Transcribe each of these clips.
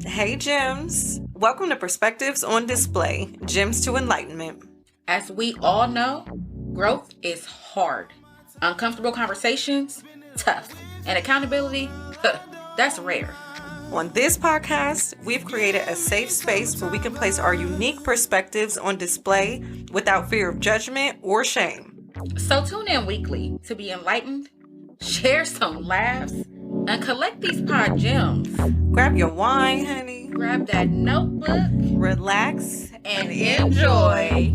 Hey, Gems. Welcome to Perspectives on Display, Gems to Enlightenment. As we all know, growth is hard. Uncomfortable conversations, tough. And accountability, that's rare. On this podcast, we've created a safe space where we can place our unique perspectives on display without fear of judgment or shame. So tune in weekly to be enlightened, share some laughs, and collect these pod gems. Grab your wine, honey. Grab that notebook. Relax And enjoy.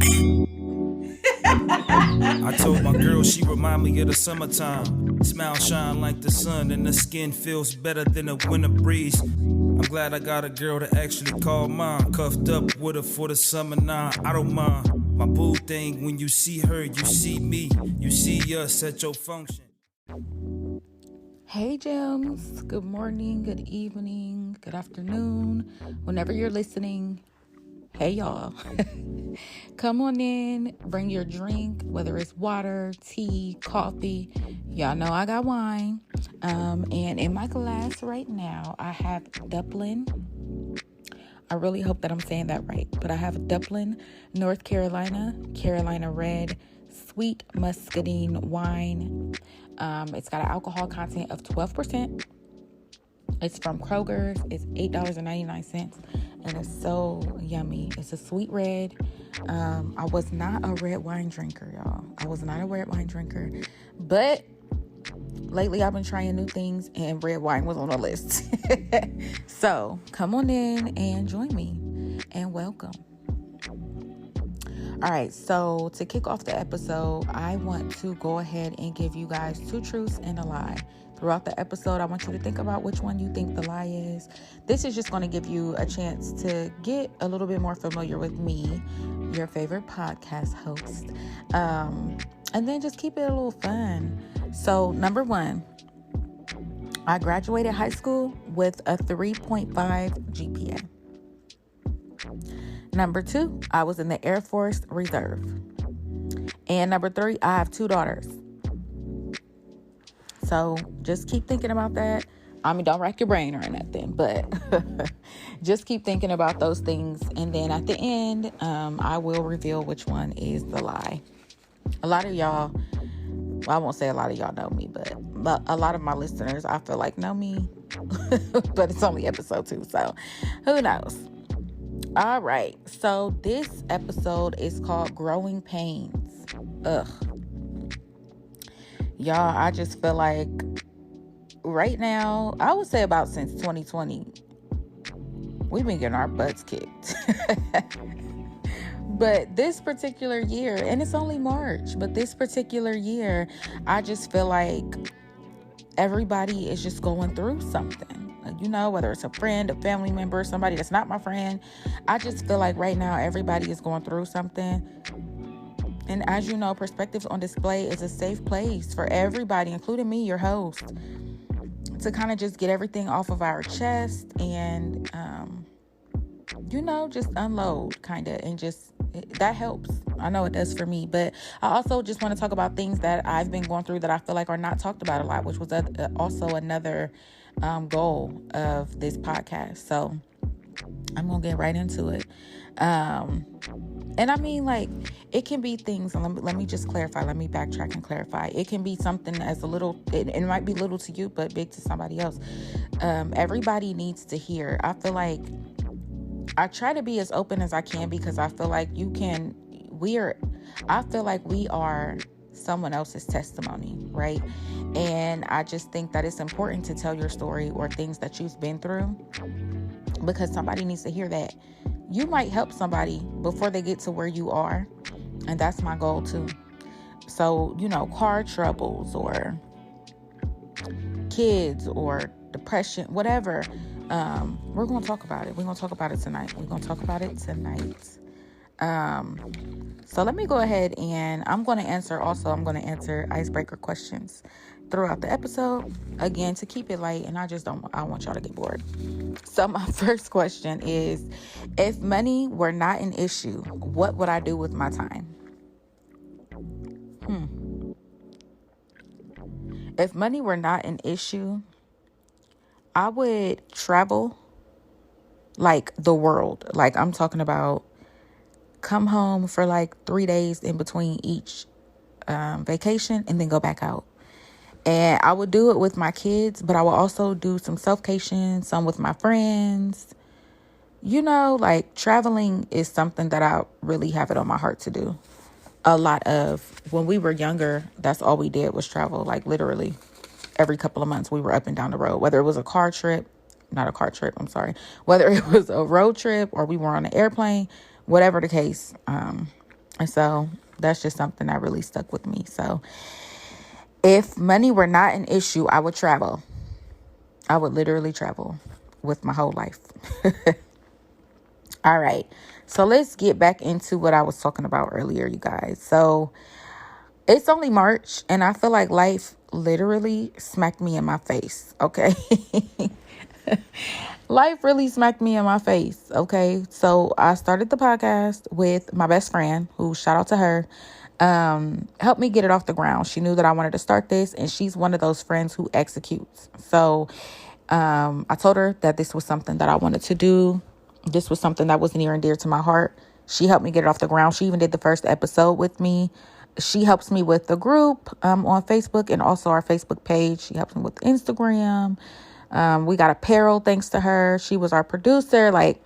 I told my girl she remind me of the summertime. Smile shine like the sun and the skin feels better than a winter breeze. I'm glad I got a girl to actually call mine. Cuffed up with her for the summer now, I don't mind. My boo thing, when you see her, you see me. You see us at your function. Hey gems, good morning, good evening, good afternoon, whenever you're listening. Hey y'all, come on in, bring your drink, whether it's water, tea, coffee. Y'all know I got wine. And in my glass right now, I have Dublin. I really hope that I'm saying that right, but I have Dublin, North Carolina, Carolina Red, sweet muscadine wine. It's got an alcohol content of 12%. It's from Kroger's. It's $8.99, and it's so yummy. It's a sweet red. I was not a red wine drinker, y'all. I was not a red wine drinker, but lately I've been trying new things, and red wine was on the list. So come on in and join me, and welcome. All right, so to kick off the episode, I want to go ahead and give you guys two truths and a lie. Throughout the episode, I want you to think about which one you think the lie is. This is just going to give you a chance to get a little bit more familiar with me, your favorite podcast host, and then just keep it a little fun. So, number one, I graduated high school with a 3.5 GPA. Number two, I was in the Air Force Reserve. And number three, I have two daughters. So just keep thinking about that. I mean, don't rack your brain or nothing, but just keep thinking about those things. And then at the end, I will reveal which one is the lie. A lot of y'all, well, I won't say a lot of y'all know me, but a lot of my listeners, I feel like know me, but it's only episode 2. So who knows? All right. So this episode is called Growing Pains. Ugh. Y'all, I just feel like right now, I would say about since 2020, we've been getting our butts kicked. But this particular year, and it's only March, but this particular year, I just feel like everybody is just going through something. You know, whether it's a friend, a family member, somebody that's not my friend. I just feel like right now, everybody is going through something. And as you know, Perspectives on Display is a safe place for everybody, including me, your host, to kind of just get everything off of our chest and, just unload kind of, and just, that helps. I know it does for me, but I also just want to talk about things that I've been going through that I feel like are not talked about a lot, which was also another goal of this podcast. So I'm going to get right into it. And I mean, like, it can be things, and let me just clarify, let me backtrack and clarify. It can be something as a little, it might be little to you, but big to somebody else. Everybody needs to hear. I feel like I try to be as open as I can, because I feel like I feel like we are someone else's testimony, right? And I just think that it's important to tell your story or things that you've been through, because somebody needs to hear that. You might help somebody before they get to where you are. And that's my goal too. So, car troubles or kids or depression, whatever. We're going to talk about it. We're going to talk about it tonight. So let me go ahead and I'm going to answer icebreaker questions throughout the episode, again, to keep it light, and I want y'all to get bored. So my first question is, if money were not an issue, what would I do with my time? If money were not an issue, I would travel like the world. Like, I'm talking about come home for like 3 days in between each vacation and then go back out. And I would do it with my kids, but I would also do some self-cation, some with my friends. Like traveling is something that I really have it on my heart to do. A lot of when we were younger, that's all we did was travel. Like literally every couple of months we were up and down the road, whether it was whether it was a road trip or we were on an airplane, whatever the case. And so that's just something that really stuck with me. So if money were not an issue, I would travel. I would literally travel with my whole life. All right. So let's get back into what I was talking about earlier, you guys. So it's only March and I feel like life literally smacked me in my face. Okay. Life really smacked me in my face. Okay. So I started the podcast with my best friend, who, shout out to her, helped me get it off the ground. She knew that I wanted to start this, and she's one of those friends who executes. So I told her that this was something that I wanted to do. This was something that was near and dear to my heart. She helped me get it off the ground. She even did the first episode with me. She helps me with the group on Facebook and also our Facebook page. She helps me with Instagram. We got apparel thanks to her. She was our producer. Like,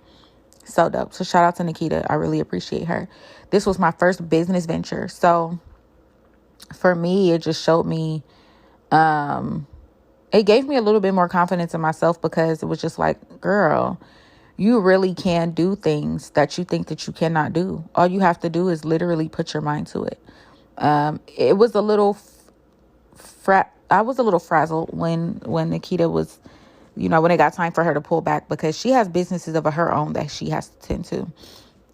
so dope. So shout out to Nikita. I really appreciate her. This was my first business venture. So for me, it just showed me, it gave me a little bit more confidence in myself, because it was just like, girl, you really can do things that you think that you cannot do. All you have to do is literally put your mind to it. It was a little I was a little frazzled when Nikita was, when it got time for her to pull back, because she has businesses of her own that she has to tend to.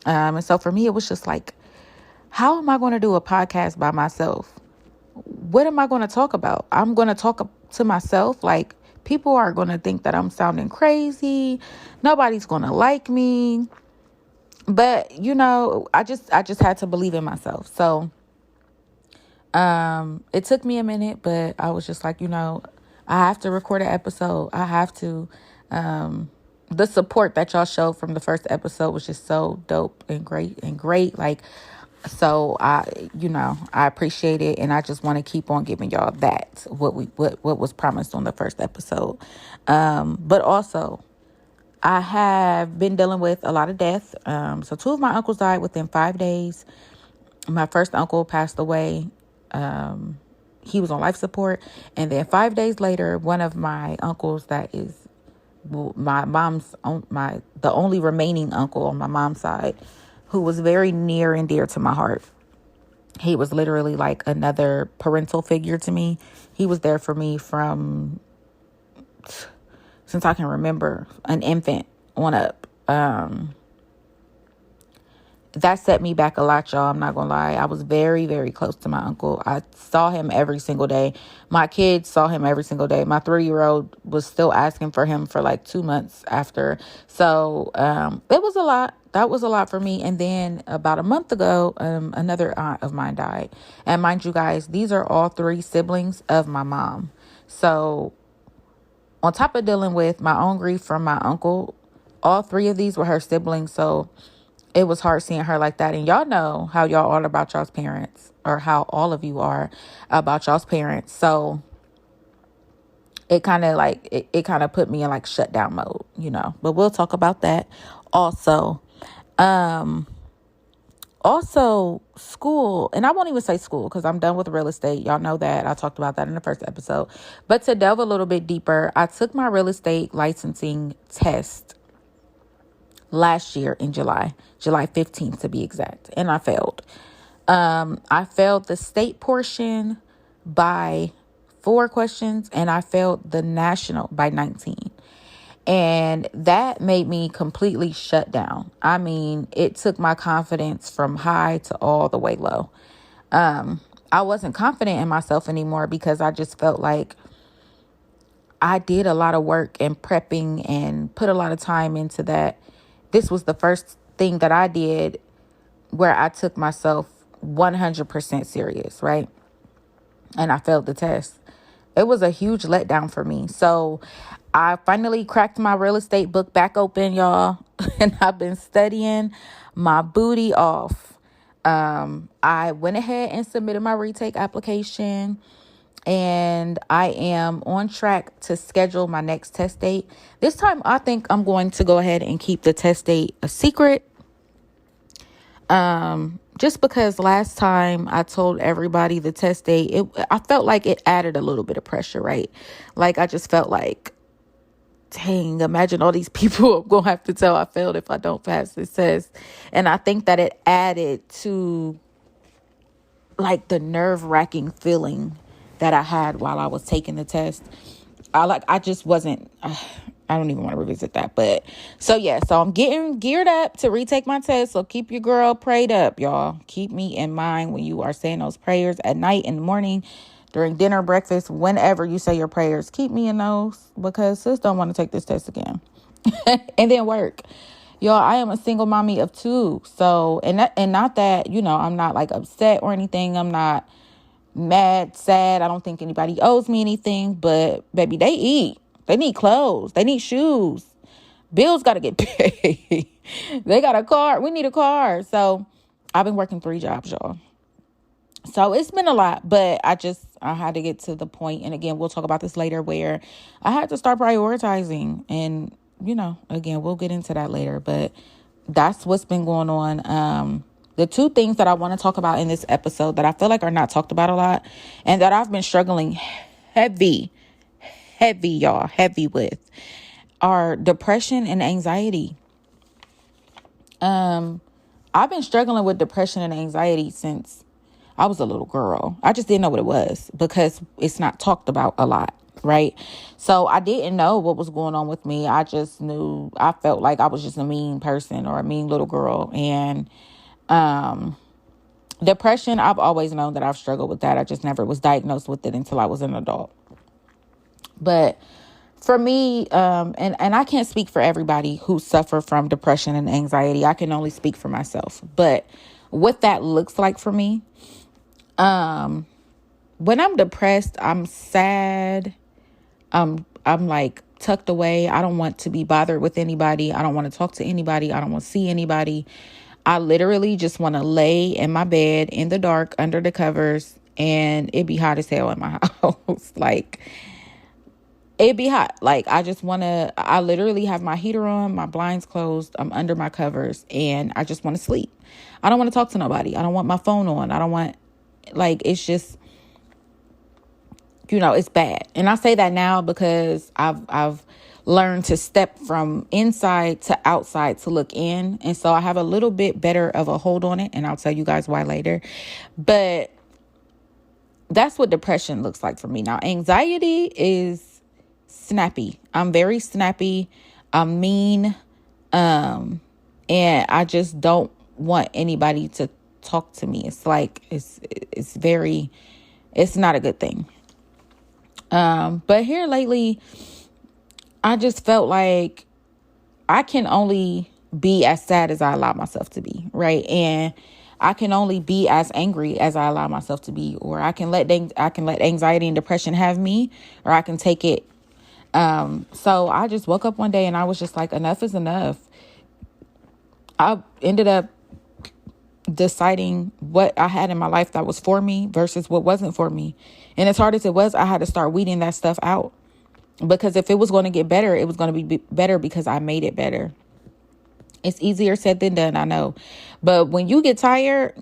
And so for me, it was just like, how am I going to do a podcast by myself? What am I going to talk about? I'm going to talk to myself. Like, people are going to think that I'm sounding crazy. Nobody's going to like me. But, I just had to believe in myself. So it took me a minute, but I was just like, I have to record an episode. I have to. The support that y'all showed from the first episode was just so dope and great. Like, so I appreciate it, and I just want to keep on giving y'all that what was promised on the first episode. But also, I have been dealing with a lot of death. So 2 of my uncles died within 5 days. My first uncle passed away. He was on life support, and then 5 days later, one of my uncles that is my mom's the only remaining uncle on my mom's side, who was very near and dear to my heart. He was literally like another parental figure to me. He was there for me since I can remember, an infant on up. That set me back a lot, y'all. I'm not gonna lie. I was very, very close to my uncle. I saw him every single day. My kids saw him every single day. My 3-year-old was still asking for him for like 2 months after. So it was a lot. That was a lot for me. And then about a month ago, another aunt of mine died. And mind you guys, these are all 3 siblings of my mom. So on top of dealing with my own grief from my uncle, all 3 of these were her siblings. So it was hard seeing her like that. And y'all know how y'all are about y'all's parents, or how all of you are about y'all's parents. So it kind of like, it kind of put me in like shutdown mode, but we'll talk about that also. Also school, and I won't even say school because I'm done with real estate. Y'all know that. I talked about that in the first episode. But to delve a little bit deeper, I took my real estate licensing test last year in July 15th to be exact. And I failed. I failed the state portion by 4 questions, and I failed the national by 19. And that made me completely shut down. I mean, it took my confidence from high to all the way low. I wasn't confident in myself anymore, because I just felt like I did a lot of work and prepping and put a lot of time into that. This was the first thing that I did where I took myself 100% serious, right? And I failed the test. It was a huge letdown for me. So I finally cracked my real estate book back open, y'all. And I've been studying my booty off. I went ahead and submitted my retake application, and I am on track to schedule my next test date. This time, I think I'm going to go ahead and keep the test date a secret. Just because last time I told everybody the test date, I felt like it added a little bit of pressure, right? Like, I just felt like, dang, imagine all these people I'm going to have to tell I failed if I don't pass this test. And I think that it added to like the nerve-wracking feeling that I had while I was taking the test. I just wasn't, I don't even want to revisit that. But so I'm getting geared up to retake my test. So keep your girl prayed up, y'all. Keep me in mind when you are saying those prayers at night, in the morning, during dinner, breakfast, whenever you say your prayers. Keep me in those, because sis don't want to take this test again. And then work. Y'all, I am a single mommy of 2. So, and not that, I'm not like upset or anything. I'm not mad, sad. I don't think anybody owes me anything, but baby, they eat. They need clothes. They need shoes. Bills got to get paid. They got a car. We need a car. So I've been working 3 jobs, y'all. So it's been a lot, but I had to get to the point. And again, we'll talk about this later, where I had to start prioritizing. And, again, we'll get into that later, but that's what's been going on. The 2 things that I want to talk about in this episode that I feel like are not talked about a lot, and that I've been struggling heavy with, are depression and anxiety. I've been struggling with depression and anxiety since I was a little girl. I just didn't know what it was because it's not talked about a lot, right? So I didn't know what was going on with me. I just knew, I felt like I was just a mean person or a mean little girl. And depression, I've always known that I've struggled with that. I just never was diagnosed with it until I was an adult. But for me, and I can't speak for everybody who suffer from depression and anxiety. I can only speak for myself. But what that looks like for me, when I'm depressed, I'm sad. I'm like tucked away. I don't want to be bothered with anybody. I don't want to talk to anybody. I don't want to see anybody. I literally just want to lay in my bed in the dark under the covers, and it'd be hot as hell in my house. Like, it'd be hot. Like, I literally have my heater on, my blinds closed. I'm under my covers, and I just want to sleep. I don't want to talk to nobody. I don't want my phone on. I don't want, like, it's just, it's bad. And I say that now because I've learned to step from inside to outside to look in. And so I have a little bit better of a hold on it, and I'll tell you guys why later. But that's what depression looks like for me. Now, anxiety is snappy. I'm very snappy. I'm mean. And I just don't want anybody to talk to me. It's like, it's not a good thing. But here lately, I just felt like I can only be as sad as I allow myself to be, right? And I can only be as angry as I allow myself to be, or I can let anxiety and depression have me, or I can take it. So I just woke up one day and I was just like, enough is enough. I ended up deciding what I had in my life that was for me versus what wasn't for me. And as hard as it was, I had to start weeding that stuff out, because if it was going to get better, it was going to be better because I made it better. It's easier said than done, I know. But when you get tired,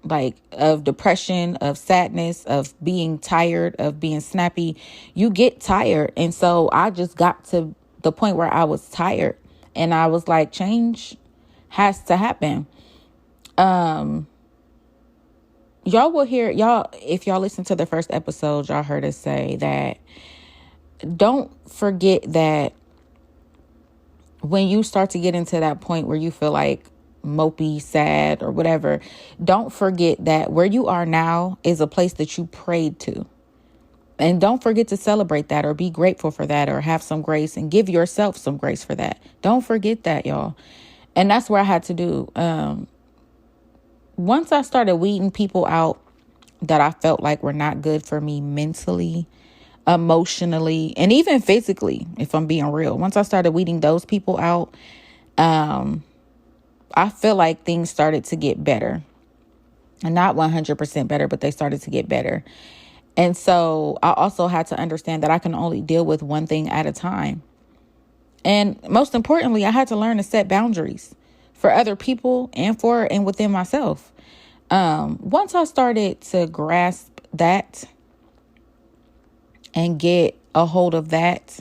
like, of depression, of sadness, of being tired, of being snappy. You get tired. And so I just got to the point where I was tired, and I was like, change has to happen. If y'all listen to the first episode, y'all heard us say that don't forget that when you start to get into that point where you feel like mopey, sad, or whatever, don't forget that where you are now is a place that you prayed to. And don't forget to celebrate that, or be grateful for that, or have some grace and give yourself some grace for that. Don't forget that, y'all. And that's where I had to do. Once I started weeding people out that I felt like were not good for me mentally, emotionally, and even physically, if I'm being real. Once I started weeding those people out, I feel like things started to get better. And not 100% better, but they started to get better. And so I also had to understand that I can only deal with one thing at a time. And most importantly, I had to learn to set boundaries for other people and within myself. Once I started to grasp that and get a hold of that,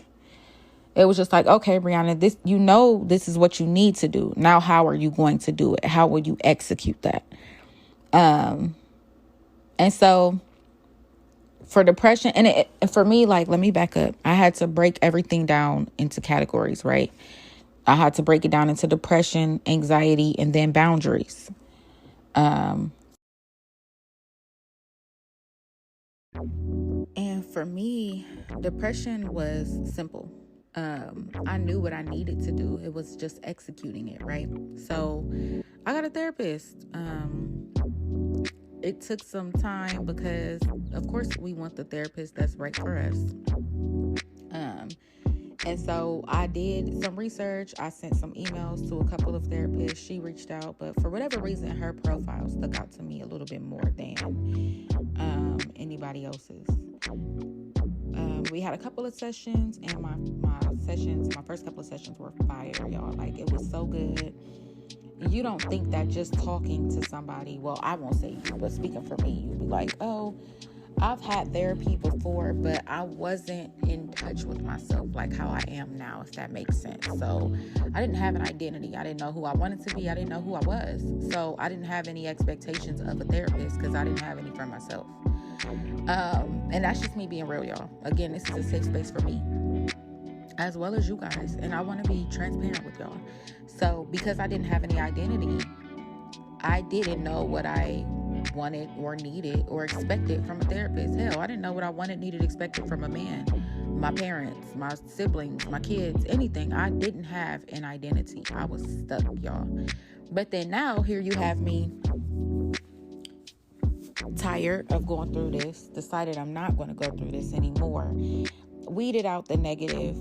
it was just like, okay, Brianna, this is what you need to do. Now, how are you going to do it? How will you execute that? And so for depression, and for me, like, let me back up. I had to break everything down into categories, right? I had to break it down into depression, anxiety, and then boundaries. And for me, depression was simple. I knew what I needed to do. It was just executing it, right? So I got a therapist. It took some time because, of course, we want the therapist that's right for us. And so I did some research. I sent some emails to a couple of therapists. She reached out, but for whatever reason, her profile stuck out to me a little bit more than anybody else's. We had a couple of sessions, and my first couple of sessions were fire, y'all. Like, it was so good. You don't think that just talking to somebody, well, I won't say you, but speaking for me, you'd be like, oh, I've had therapy before, but I wasn't in touch with myself like how I am now, if that makes sense. So I didn't have an identity. I didn't know who I wanted to be. I didn't know who I was. So I didn't have any expectations of a therapist because I didn't have any for myself. And that's just me being real, y'all. Again, this is a safe space for me, as well as you guys. And I want to be transparent with y'all. So because I didn't have any identity, I didn't know what I wanted or needed or expected from a therapist. Hell, I didn't know what I wanted, needed, expected from a man, my parents, my siblings, my kids, anything. I didn't have an identity. I was stuck, y'all. But then now here you have me, tired of going through this, decided I'm not going to go through this anymore, weeded out the negative,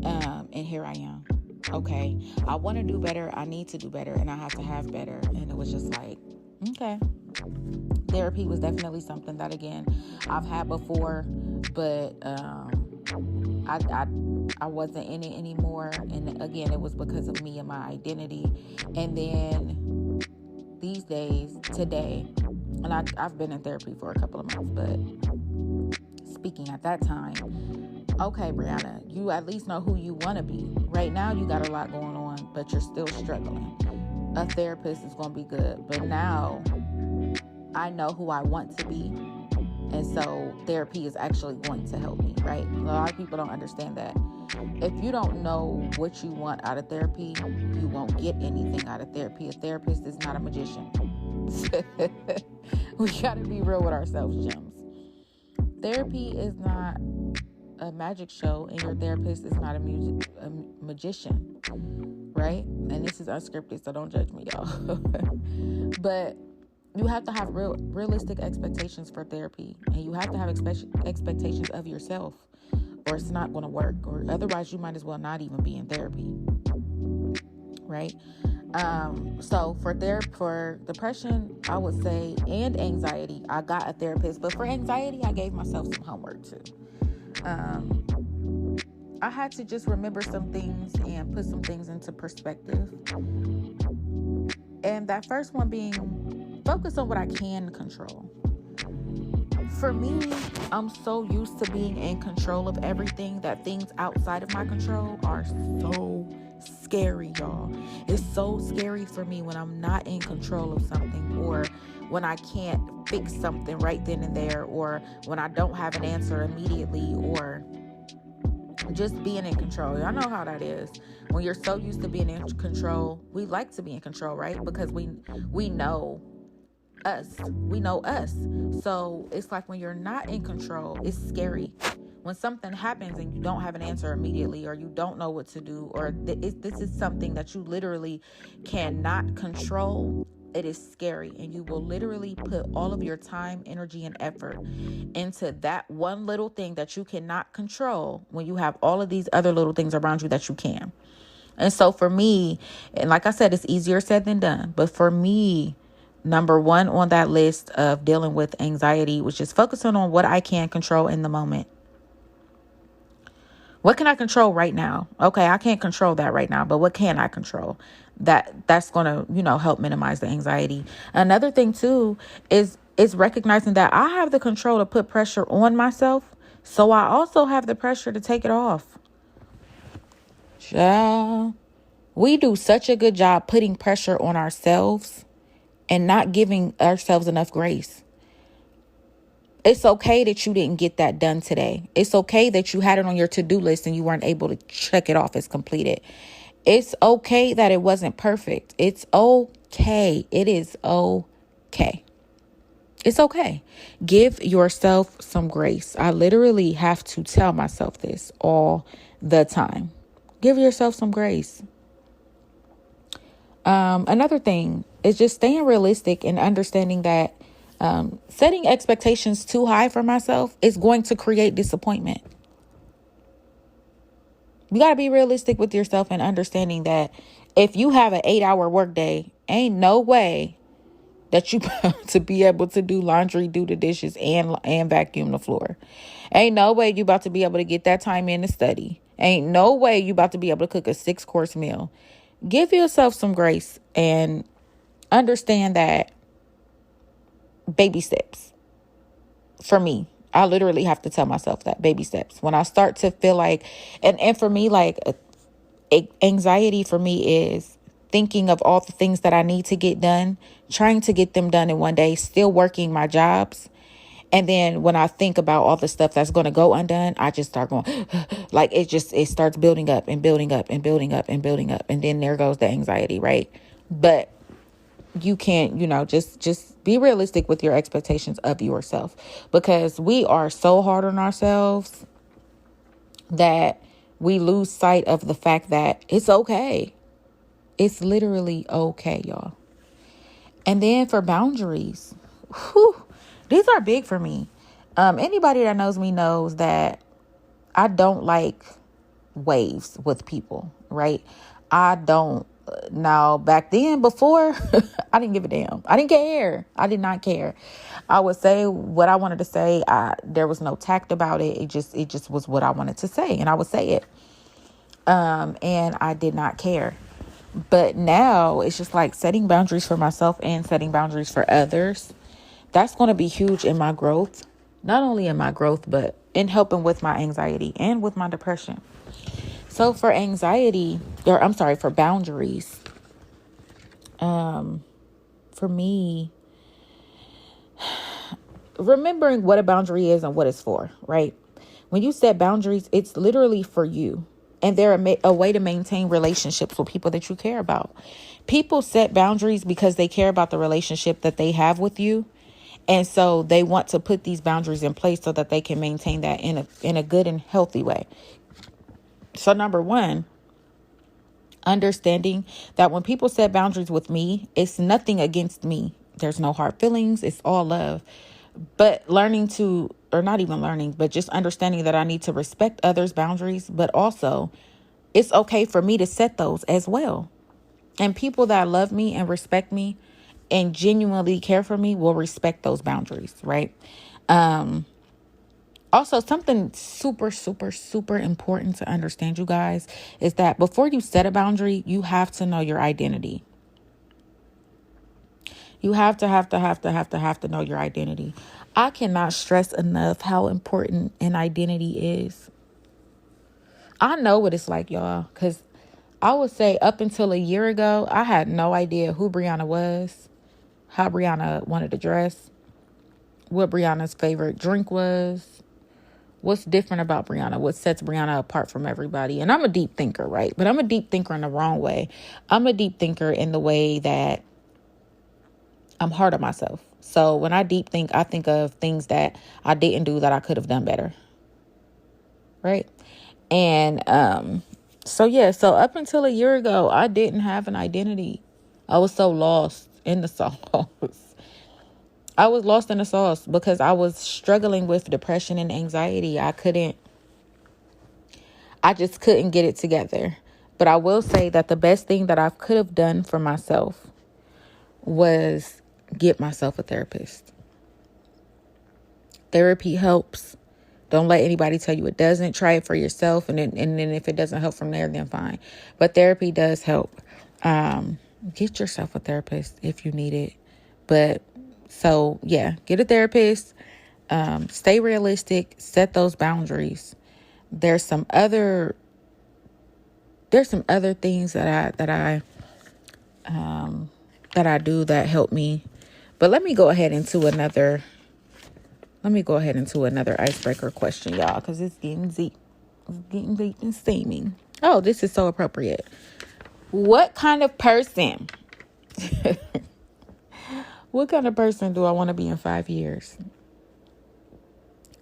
and here I am. Okay, I want to do better, I need to do better, and I have to have better. And it was just like, okay. Therapy was definitely something that, again, I've had before, but I wasn't in it anymore. And again, it was because of me and my identity. And then these days, today, and I've been in therapy for a couple of months, but speaking at that time, okay, Brianna, you at least know who you want to be. Right now, you got a lot going on, but you're still struggling. A therapist is going to be good, but now I know who I want to be, and so therapy is actually going to help me, right? A lot of people don't understand that. If you don't know what you want out of therapy, you won't get anything out of therapy. A therapist is not a magician. We got to be real with ourselves, gems. Therapy is not a magic show, and your therapist is not a magician, right? And this is unscripted, so don't judge me, y'all. But you have to have realistic expectations for therapy, and you have to have expectations of yourself, or it's not going to work, or otherwise you might as well not even be in therapy, right? So for depression, I would say, and anxiety, I got a therapist. But for anxiety, I gave myself some homework too. I had to just remember some things and put some things into perspective. And that first one being, focus on what I can control. For me, I'm so used to being in control of everything that things outside of my control are so scary, y'all. It's so scary for me when I'm not in control of something, or when I can't fix something right then and there, or when I don't have an answer immediately, or just being in control. Y'all know how that is. When you're so used to being in control, we like to be in control, right? Because we know us. We know us. So it's like when you're not in control, it's scary. When something happens and you don't have an answer immediately, or you don't know what to do, or this is something that you literally cannot control, it is scary, and you will literally put all of your time, energy, and effort into that one little thing that you cannot control when you have all of these other little things around you that you can. And so for me, and like I said, it's easier said than done, but for me, number one on that list of dealing with anxiety was just focusing on what I can control in the moment. What can I control right now? Okay, I can't control that right now, but what can I control? That's going to, help minimize the anxiety. Another thing too is recognizing that I have the control to put pressure on myself. So I also have the pressure to take it off. Child, we do such a good job putting pressure on ourselves and not giving ourselves enough grace. It's okay that you didn't get that done today. It's okay that you had it on your to-do list and you weren't able to check it off as completed. It's okay that it wasn't perfect. It's okay. It is okay. It's okay. Give yourself some grace. I literally have to tell myself this all the time. Give yourself some grace. Another thing is just staying realistic and understanding that setting expectations too high for myself is going to create disappointment. You got to be realistic with yourself and understanding that if you have an 8-hour workday, ain't no way that you to be able to do laundry, do the dishes, and vacuum the floor. Ain't no way you about to be able to get that time in to study. Ain't no way you about to be able to cook a 6-course meal. Give yourself some grace and understand that baby steps. For me, I literally have to tell myself that baby steps. When I start to feel like, and for me, like anxiety for me is thinking of all the things that I need to get done, trying to get them done in one day, still working my jobs. And then when I think about all the stuff that's going to go undone, I just start going like it starts building up and building up and building up and building up. And then there goes the anxiety, right? But you can't, just be realistic with your expectations of yourself, because we are so hard on ourselves that we lose sight of the fact that it's okay. It's literally okay, y'all. And then for boundaries, these are big for me. Anybody that knows me knows that I don't like waves with people, right? I don't. Now, back then, before, I didn't give a damn. I didn't care. I did not care. I would say what I wanted to say. There was no tact about it. It just was what I wanted to say, and I would say it. And I did not care. But now it's just like setting boundaries for myself and setting boundaries for others. That's going to be huge in my growth. Not only in my growth, but in helping with my anxiety and with my depression. So for for boundaries, for me, remembering what a boundary is and what it's for, right? When you set boundaries, it's literally for you. And they're a way to maintain relationships with people that you care about. People set boundaries because they care about the relationship that they have with you. And so they want to put these boundaries in place so that they can maintain that in a good and healthy way. So number one, understanding that when people set boundaries with me, it's nothing against me. There's no hard feelings. It's all love. But just understanding that I need to respect others' boundaries, but also it's okay for me to set those as well. And people that love me and respect me and genuinely care for me will respect those boundaries, right? Also, something super, super, super important to understand, you guys, is that before you set a boundary, you have to know your identity. You have to know your identity. I cannot stress enough how important an identity is. I know what it's like, y'all, because I would say up until a year ago, I had no idea who Brianna was, how Brianna wanted to dress, what Brianna's favorite drink was, what's different about Brianna, what sets Brianna apart from everybody. And I'm a deep thinker, right? But I'm a deep thinker in the wrong way. I'm a deep thinker in the way that I'm hard on myself. So when I deep think, I think of things that I didn't do that I could have done better. Right? And so up until a year ago, I didn't have an identity. I was so lost. in the sauce. I was lost in the sauce because I was struggling with depression and anxiety. I just couldn't get it together. But I will say that the best thing that I could have done for myself was get myself a therapist. Therapy helps. Don't let anybody tell you it doesn't. Try it for yourself. And then if it doesn't help from there, then fine. But therapy does help. Get yourself a therapist if you need it. But so, yeah, get a therapist. Stay realistic. Set those boundaries. There's some other things that I do that help me. But let me go ahead into another icebreaker question, y'all, because it's getting deep. It's getting deep and steaming. Oh, this is so appropriate. What kind of person do I want to be in 5 years?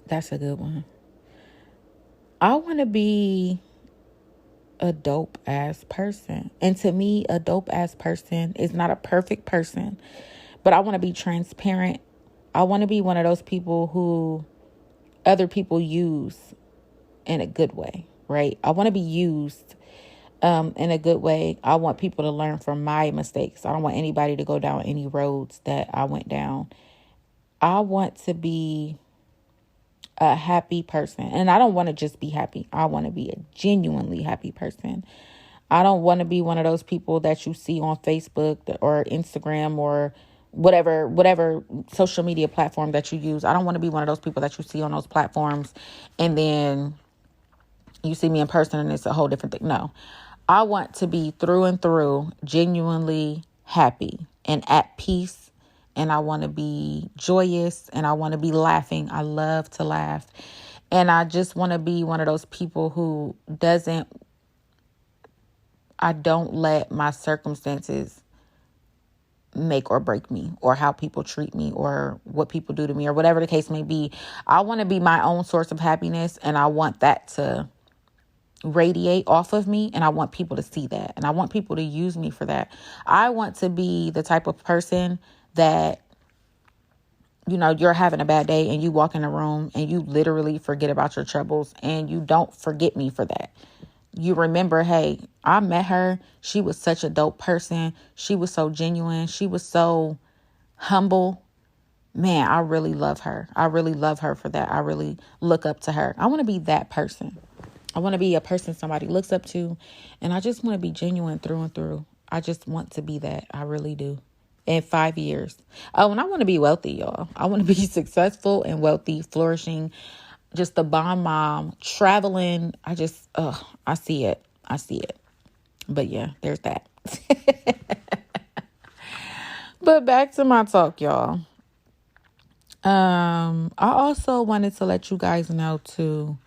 That's a good one. I want to be a dope ass person. And to me, a dope ass person is not a perfect person, but I want to be transparent. I want to be one of those people who other people use in a good way, right? I want to be used in a good way. I want people to learn from my mistakes. I don't want anybody to go down any roads that I went down. I want to be a happy person. And I don't want to just be happy. I want to be a genuinely happy person. I don't want to be one of those people that you see on Facebook or Instagram or whatever social media platform that you use. I don't want to be one of those people that you see on those platforms and then you see me in person and it's a whole different thing. No, I want to be through and through genuinely happy and at peace. And I want to be joyous and I want to be laughing. I love to laugh. And I just want to be one of those people who I don't let my circumstances make or break me, or how people treat me, or what people do to me, or whatever the case may be. I want to be my own source of happiness, and I want that to radiate off of me, and I want people to see that, and I want people to use me for that. I want to be the type of person that, you're having a bad day and you walk in a room and you literally forget about your troubles, and you don't forget me for that. You remember, hey, I met her. She was such a dope person. She was so genuine. She was so humble. Man, I really love her. I really love her for that. I really look up to her. I want to be that person. I want to be a person somebody looks up to. And I just want to be genuine through and through. I just want to be that. I really do. In 5 years. Oh, and I want to be wealthy, y'all. I want to be successful and wealthy, flourishing. Just the bomb mom, traveling. I see it. I see it. But yeah, there's that. But back to my talk, y'all. I also wanted to let you guys know too,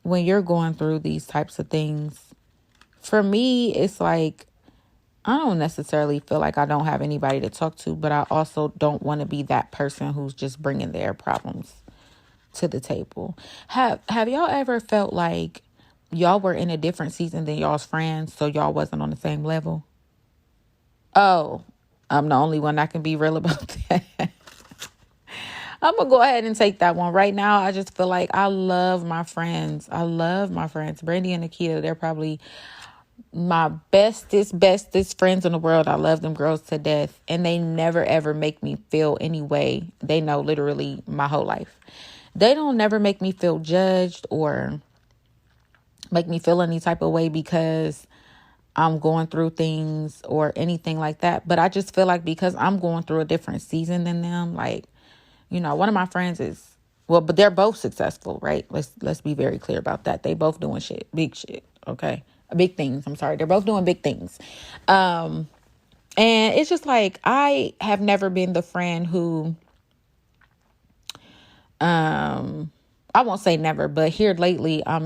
when you're going through these types of things, for me, it's like, I don't necessarily feel like I don't have anybody to talk to, but I also don't want to be that person who's just bringing their problems to the table. Have y'all ever felt like y'all were in a different season than y'all's friends, so y'all wasn't on the same level? Oh, I'm the only one that can be real about that. I'm going to go ahead and take that one. Right now, I just feel like I love my friends. Brandy and Nikita, they're probably my bestest friends in the world. I love them girls to death. And they never, ever make me feel any way. They know literally my whole life. They don't never make me feel judged or make me feel any type of way because I'm going through things or anything like that. But I just feel like because I'm going through a different season than them, like, one of my friends is, but they're both successful, right? Let's be very clear about that. They both doing big shit, okay? Big things. I'm sorry. They're both doing big things. And it's just like, I have never been the friend who, I won't say never, but here lately, I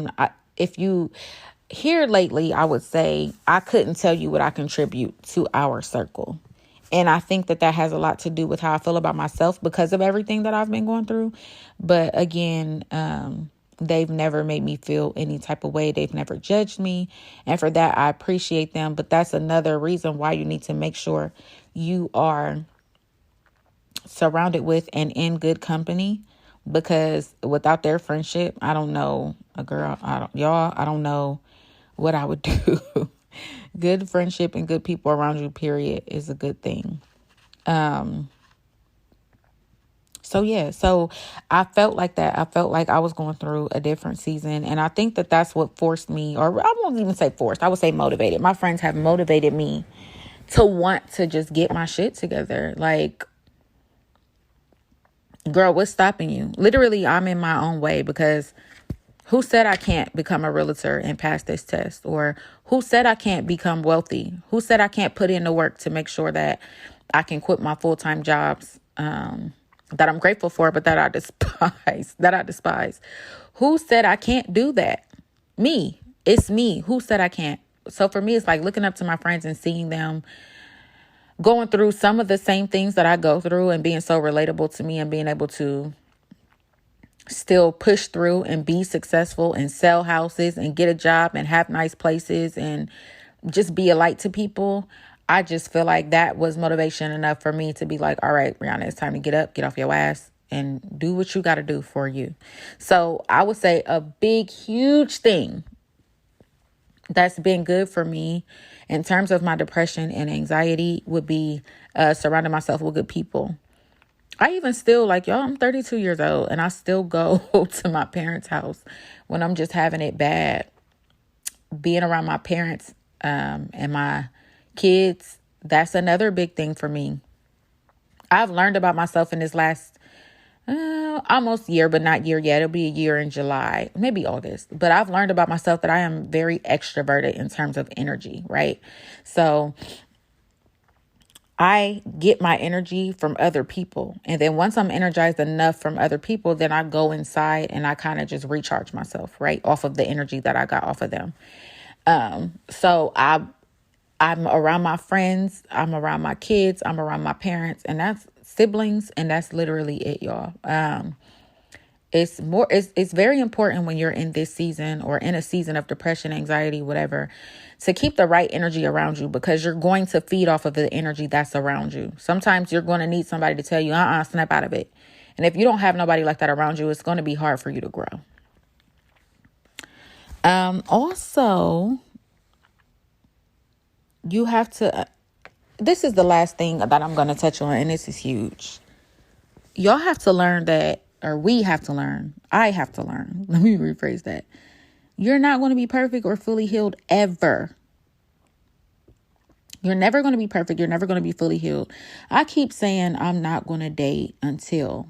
would say I couldn't tell you what I contribute to our circle. And I think that has a lot to do with how I feel about myself because of everything that I've been going through. But again, They've never made me feel any type of way. They've never judged me. And for that, I appreciate them. But that's another reason why you need to make sure you are surrounded with and in good company, because without their friendship, I don't know I don't know what I would do. Good friendship and good people around you, period, is a good thing. So I felt like that. I felt like I was going through a different season. And I think that that's what forced me, or I won't even say forced, I would say motivated. My friends have motivated me to want to just get my shit together. Like, girl, what's stopping you? Literally, I'm in my own way, because who said I can't become a realtor and pass this test? Or who said I can't become wealthy? Who said I can't put in the work to make sure that I can quit my full-time jobs, that I'm grateful for, but that I despise, Who said I can't do that? Me. It's me. Who said I can't? So for me, it's like looking up to my friends and seeing them going through some of the same things that I go through and being so relatable to me, and being able to still push through and be successful and sell houses and get a job and have nice places and just be a light to people. I just feel like that was motivation enough for me to be like, all right, Brianna, it's time to get up, get off your ass, and do what you got to do for you. So I would say a big, huge thing that's been good for me in terms of my depression and anxiety would be surrounding myself with good people. I even still, like, y'all, I'm 32 years old, and I still go to my parents' house when I'm just having it bad. Being around my parents and my kids, that's another big thing for me. I've learned about myself in this last almost year, but not year yet. It'll be a year in July, maybe August. But I've learned about myself that I am very extroverted in terms of energy, right? So I get my energy from other people. And then once I'm energized enough from other people, then I go inside and I kind of just recharge myself, right, off of the energy that I got off of them. So I'm around my friends, I'm around my kids, I'm around my parents, and that's siblings, and that's literally it, y'all. It's very important when you're in this season or in a season of depression, anxiety, whatever, to keep the right energy around you, because you're going to feed off of the energy that's around you. Sometimes you're going to need somebody to tell you, snap out of it. And if you don't have nobody like that around you, it's going to be hard for you to grow. Also, you have to, this is the last thing that I'm going to touch on, and this is huge. Y'all have to learn that, or we have to learn, I have to learn. Let me rephrase that. You're not going to be perfect or fully healed ever. You're never going to be perfect. You're never going to be fully healed. I keep saying I'm not going to date until,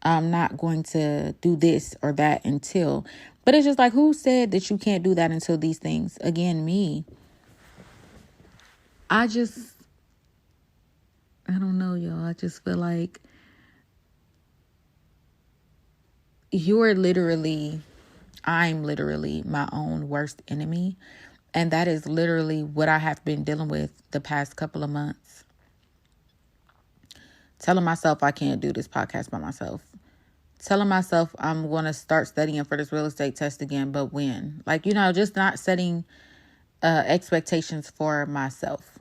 I'm not going to do this or that until, but it's just like, who said that you can't do that until these things? Again, me. I don't know, y'all. I just feel like I'm literally my own worst enemy. And that is literally what I have been dealing with the past couple of months. Telling myself I can't do this podcast by myself. Telling myself I'm going to start studying for this real estate test again, but when? Like, just not setting expectations for myself.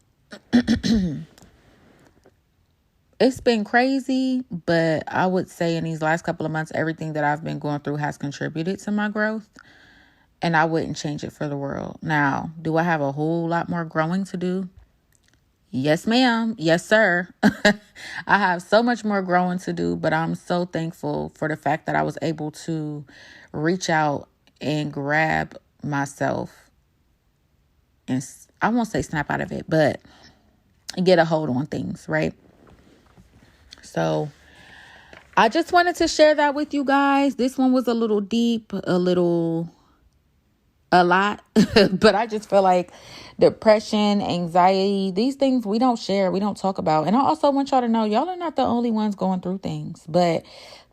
It's been crazy, but I would say in these last couple of months, everything that I've been going through has contributed to my growth, and I wouldn't change it for the world. Now, do I have a whole lot more growing to do? Yes, ma'am. Yes, sir. I have so much more growing to do, but I'm so thankful for the fact that I was able to reach out and grab myself and, I won't say snap out of it, but get a hold on things, right? So I just wanted to share that with you guys. This one was a little deep, a lot, but I just feel like depression, anxiety, these things we don't share, we don't talk about. And I also want y'all to know, y'all are not the only ones going through things, but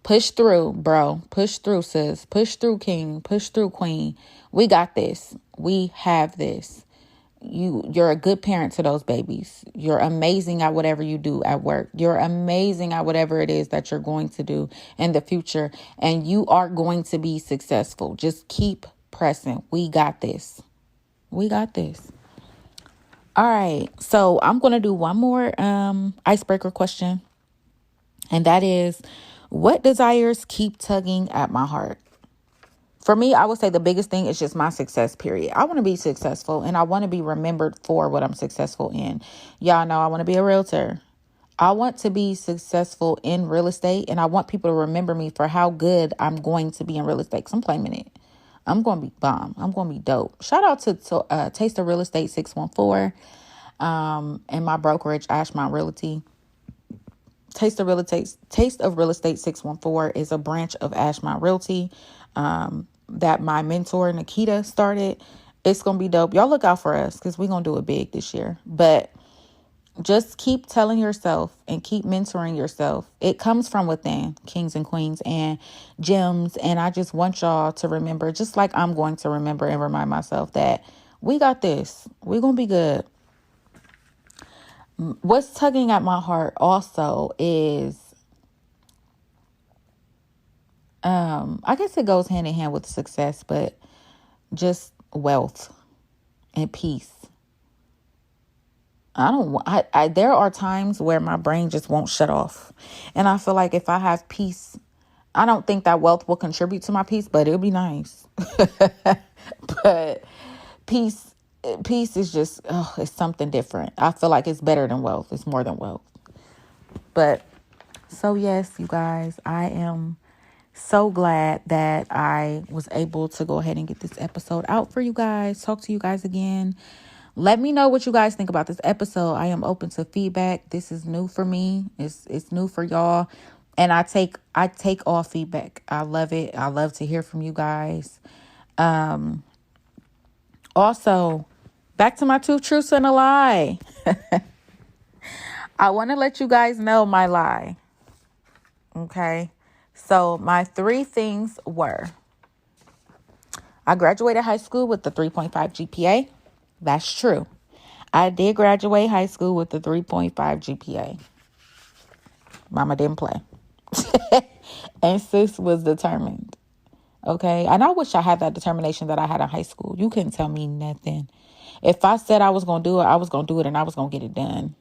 push through, bro. Push through, sis. Push through, king. Push through, queen. We got this. We have this. you're a good parent to those babies. You're amazing at whatever you do at work. You're amazing at whatever it is that you're going to do in the future. And you are going to be successful. Just keep pressing. We got this. We got this. All right. So I'm going to do one more icebreaker question. And that is, what desires keep tugging at my heart? For me, I would say the biggest thing is just my success, period. I want to be successful and I want to be remembered for what I'm successful in. Y'all know I want to be a realtor. I want to be successful in real estate and I want people to remember me for how good I'm going to be in real estate because I'm claiming it. I'm going to be bomb. I'm going to be dope. Shout out to Taste of Real Estate 614 and my brokerage, Ashmont Realty. Taste of Real Estate 614 is a branch of Ashmont Realty that my mentor Nikita started. It's gonna be dope. Y'all look out for us because we're gonna do it big this year. But just keep telling yourself and keep mentoring yourself. It comes from within, kings and queens and gems. And I just want y'all to remember, just like I'm going to remember and remind myself that we got this. We're gonna be good. What's tugging at my heart also is I guess it goes hand in hand with success, but just wealth and peace. There are times where my brain just won't shut off. And I feel like if I have peace, I don't think that wealth will contribute to my peace, but it'll be nice. But peace is just, it's something different. I feel like it's better than wealth. It's more than wealth. But so yes, you guys, I am so glad that I was able to go ahead and get this episode out for you guys. Talk to you guys again. Let me know what you guys think about this episode. I am open to feedback. This is new for me. It's new for y'all. And I take all feedback. I love it. I love to hear from you guys. Also, back to my 2 truths and a lie. I want to let you guys know my lie. Okay. So my 3 things were, I graduated high school with the 3.5 GPA. That's true. I did graduate high school with the 3.5 GPA. Mama didn't play. And sis was determined. Okay. And I wish I had that determination that I had in high school. You couldn't tell me nothing. If I said I was going to do it, I was going to do it and I was going to get it done.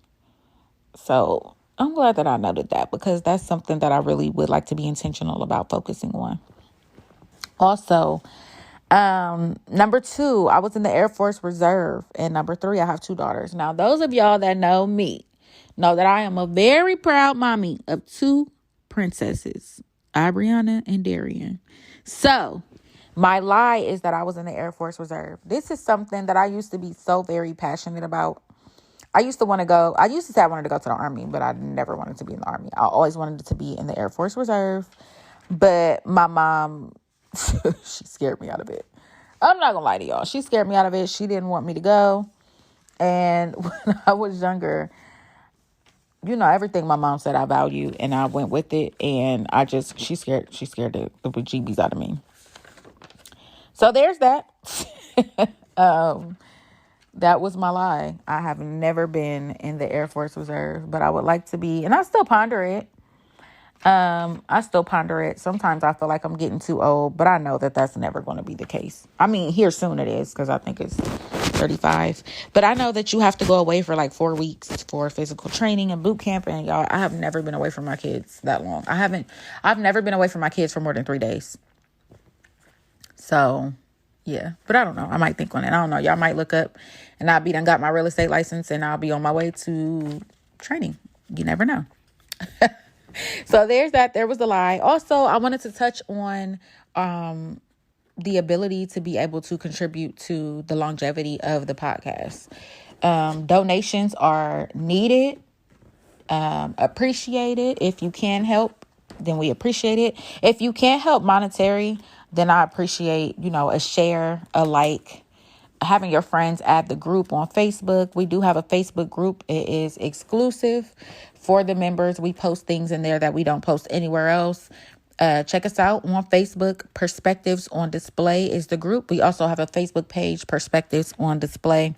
So I'm glad that I noted that because that's something that I really would like to be intentional about focusing on. Also, number 2, I was in the Air Force Reserve. And number 3, I have 2 daughters. Now, those of y'all that know me know that I am a very proud mommy of 2 princesses, Abriana and Darian. So my lie is that I was in the Air Force Reserve. This is something that I used to be so very passionate about. I used to say I wanted to go to the Army, but I never wanted to be in the Army. I always wanted to be in the Air Force Reserve. But my mom, she scared me out of it. I'm not going to lie to y'all. She scared me out of it. She didn't want me to go. And when I was younger, everything my mom said I value, and I went with it. And she scared the bejeebies out of me. So there's that. That was my lie. I have never been in the Air Force Reserve, but I would like to be, and I still ponder it. Sometimes I feel like I'm getting too old, but I know that that's never going to be the case. I mean, here soon it is because I think it's 35. But I know that you have to go away for like 4 weeks for physical training and boot camp. And y'all, I have never been away from my kids that long. I've never been away from my kids for more than 3 days. So yeah, but I don't know. I might think on it. I don't know. Y'all might look up and I'll be done got my real estate license and I'll be on my way to training. You never know. So there's that. There was a lie. Also, I wanted to touch on the ability to be able to contribute to the longevity of the podcast. Donations are needed, appreciated. If you can help, then we appreciate it. If you can't help monetary, then I appreciate, a share, a like, having your friends add the group on Facebook. We do have a Facebook group. It is exclusive for the members. We post things in there that we don't post anywhere else. Check us out on Facebook. Perspectives on Display is the group. We also have a Facebook page, Perspectives on Display.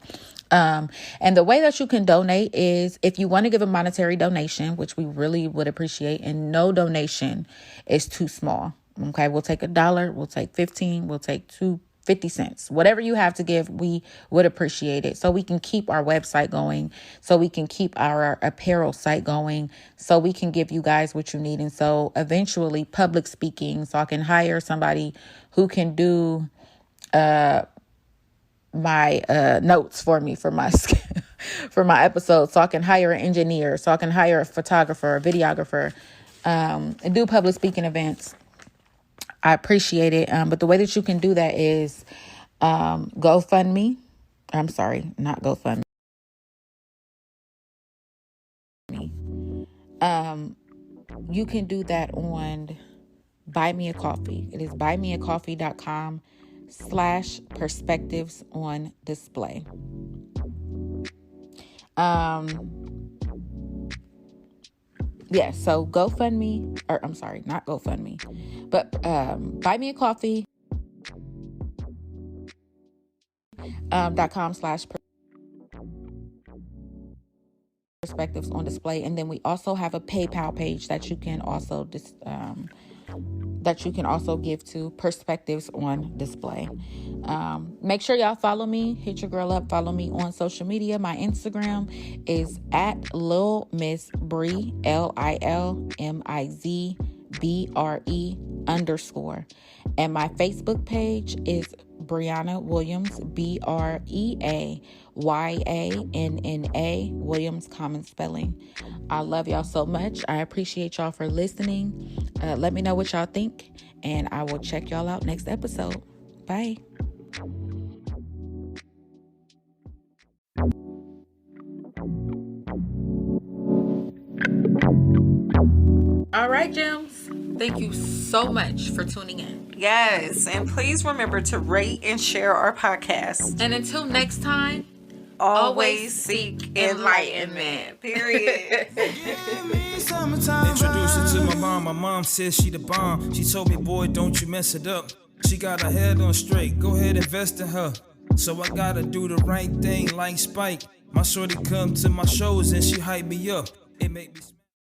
And the way that you can donate is if you want to give a monetary donation, which we really would appreciate, and no donation is too small. Okay, we'll take $1, we'll take 15, we'll take 50 cents, whatever you have to give, we would appreciate it. So we can keep our website going, so we can keep our apparel site going, so we can give you guys what you need. And so eventually public speaking, so I can hire somebody who can do my notes for me for my for my episodes, so I can hire an engineer, so I can hire a photographer, a videographer, and do public speaking events. I appreciate it. But the way that you can do that is GoFundMe. I'm sorry, not GoFundMe. You can do that on Buy Me a Coffee. It is buymeacoffee.com/perspectives on display. Yeah, so GoFundMe, or I'm sorry, not GoFundMe, but Buy Me a Coffee .com/perspectives on display. And then we also have a PayPal page that you can also give to Perspectives on Display. Make sure y'all follow me. Hit your girl up. Follow me on social media. My Instagram is at Lil Miss Bree, LILMIZBRE_. And my Facebook page is Brianna Williams, BREAYANNA Williams, common spelling. I love y'all so much. I appreciate y'all for listening. Let me know what y'all think, and I will check y'all out next episode. Bye. All right, Gems. Thank you so much for tuning in. Yes, and please remember to rate and share our podcast. And until next time, always seek enlightenment. Period. Introduce her to my mom. My mom says she the bomb. She told me, boy, don't you mess it up. She got her head on straight. Go ahead, invest in her. So I gotta do the right thing like Spike. My shorty come to my shows and she hype me up. It make me